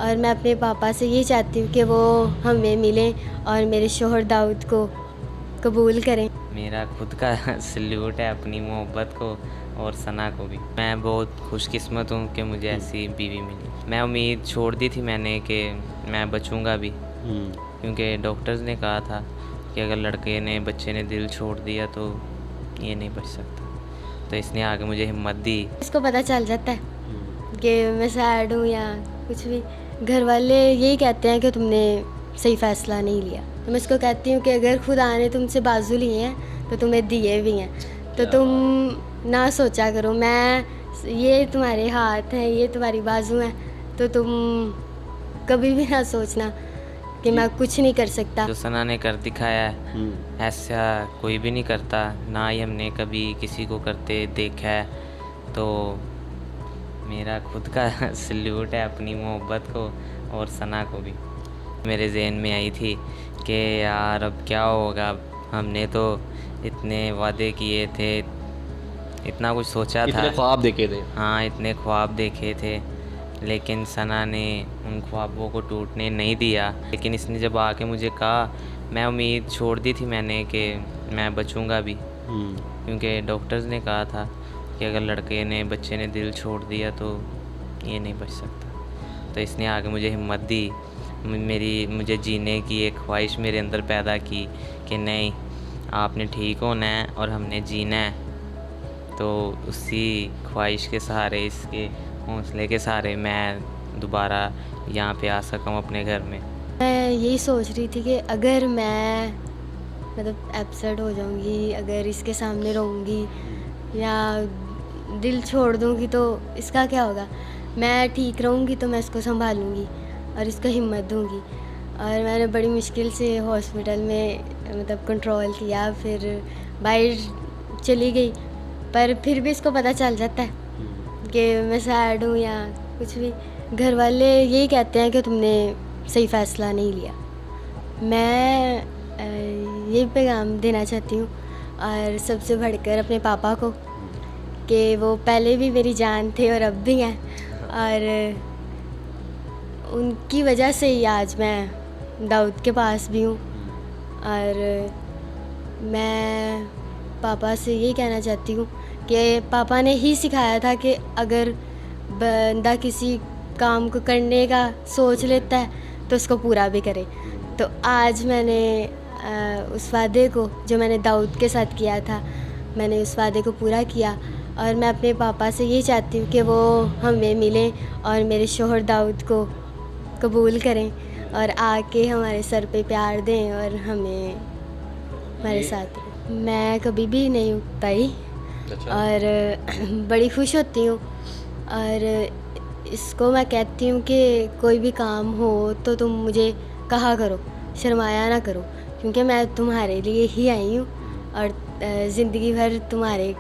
और मैं अपने पापा से ये चाहती हूँ कि वो हमें मिलें और मेरे शोहर दाऊद को कबूल करें। मेरा खुद का सल्यूट है अपनी मोहब्बत को और सना को भी। मैं बहुत खुशकिस्मत हूँ कि मुझे ऐसी बीवी मिली। मैं उम्मीद छोड़ दी थी मैंने कि मैं बचूँगा भी, क्योंकि डॉक्टर्स ने कहा था कि अगर लड़के ने बच्चे ने दिल छोड़ दिया तो ये नहीं बच सकता। तो इसने आगे मुझे हिम्मत दी। इसको पता चल जाता है कि मैं सैड हूँ या कुछ भी, घर वाले यही कहते हैं कि तुमने सही फ़ैसला नहीं लिया। तो मैं इसको कहती हूँ कि अगर खुदा ने तुमसे बाजू लिए हैं तो तुम्हें दिए भी हैं, तो तुम ना सोचा करो, मैं ये तुम्हारे हाथ हैं, ये तुम्हारी बाजू हैं, तो तुम कभी भी ना सोचना कि मैं कुछ नहीं कर सकता। जो सना ने कर दिखाया है ऐसा कोई भी नहीं करता, ना ही हमने कभी किसी को करते देखा है। तो मेरा खुद का सल्यूट है अपनी मोहब्बत को और सना को भी। मेरे ज़हन में आई थी कि यार अब क्या होगा, हमने तो इतने वादे किए थे, इतना कुछ सोचा था, इतने ख्वाब देखे थे। हाँ इतने ख्वाब देखे थे, लेकिन सना ने उन ख्वाबों को टूटने नहीं दिया। लेकिन इसने जब आके मुझे कहा, मैं उम्मीद छोड़ दी थी मैंने कि मैं बचूँगा भी, क्योंकि डॉक्टर्स ने कहा था कि अगर लड़के ने बच्चे ने दिल छोड़ दिया तो ये नहीं बच सकता। तो इसने आगे मुझे हिम्मत दी, मुझे जीने की एक ख्वाहिश मेरे अंदर पैदा की कि नहीं, आपने ठीक होना है और हमने जीना है। तो उसी ख्वाहिश के सहारे, इसके हौसले के सहारे मैं दोबारा यहाँ पे आ सका हूँ अपने घर में। मैं यही सोच रही थी कि अगर मैं मतलब एब्सेंट हो जाऊंगी, अगर इसके सामने रहूंगी या दिल छोड़ दूंगी तो इसका क्या होगा। मैं ठीक रहूंगी तो मैं इसको संभालूंगी और इसको हिम्मत दूंगी। और मैंने बड़ी मुश्किल से हॉस्पिटल में मतलब कंट्रोल किया, फिर बाहर चली गई, पर फिर भी इसको पता चल जाता है कि मैं सैड हूँ या कुछ भी, घर वाले यही कहते हैं कि तुमने सही फ़ैसला नहीं लिया। मैं ये पैगाम देना चाहती हूँ और सबसे बढ़कर अपने पापा को कि वो पहले भी मेरी जान थे और अब भी हैं, और उनकी वजह से ही आज मैं दाऊद के पास भी हूँ। और मैं पापा से ये कहना चाहती हूँ कि पापा ने ही सिखाया था कि अगर बंदा किसी काम को करने का सोच लेता है तो उसको पूरा भी करे। तो आज मैंने उस वादे को जो मैंने दाऊद के साथ किया था, मैंने उस वादे को पूरा किया। और मैं अपने पापा से ये चाहती हूँ कि वो हमें मिलें और मेरे शोहर दाऊद को कबूल करें और आके हमारे सर पे प्यार दें और हमें हमारे साथ। मैं कभी भी नहीं उकताई और बड़ी खुश होती हूँ, और इसको मैं कहती हूँ कि कोई भी काम हो तो तुम मुझे कहा करो, शर्माया ना करो, क्योंकि मैं तुम्हारे लिए ही आई हूँ और ज़िंदगी भर तुम्हारे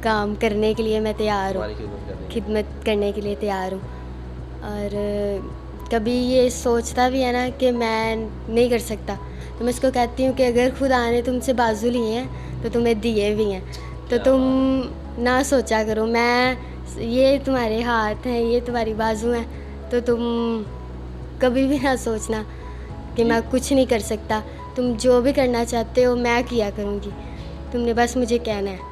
काम करने के लिए मैं तैयार हूँ, खिदमत करने के लिए तैयार हूँ। और कभी ये सोचता भी है ना कि मैं नहीं कर सकता, तो मैं इसको कहती हूँ कि अगर खुदा ने तुमसे बाजू लिए हैं तो तुम्हें दिए भी हैं, तो तुम ना सोचा करो, मैं ये तुम्हारे हाथ हैं, ये तुम्हारी बाजू हैं, तो तुम कभी भी ना सोचना कि मैं कुछ नहीं कर सकता। तुम जो भी करना चाहते हो मैं किया करूँगी, तुमने बस मुझे कहना है।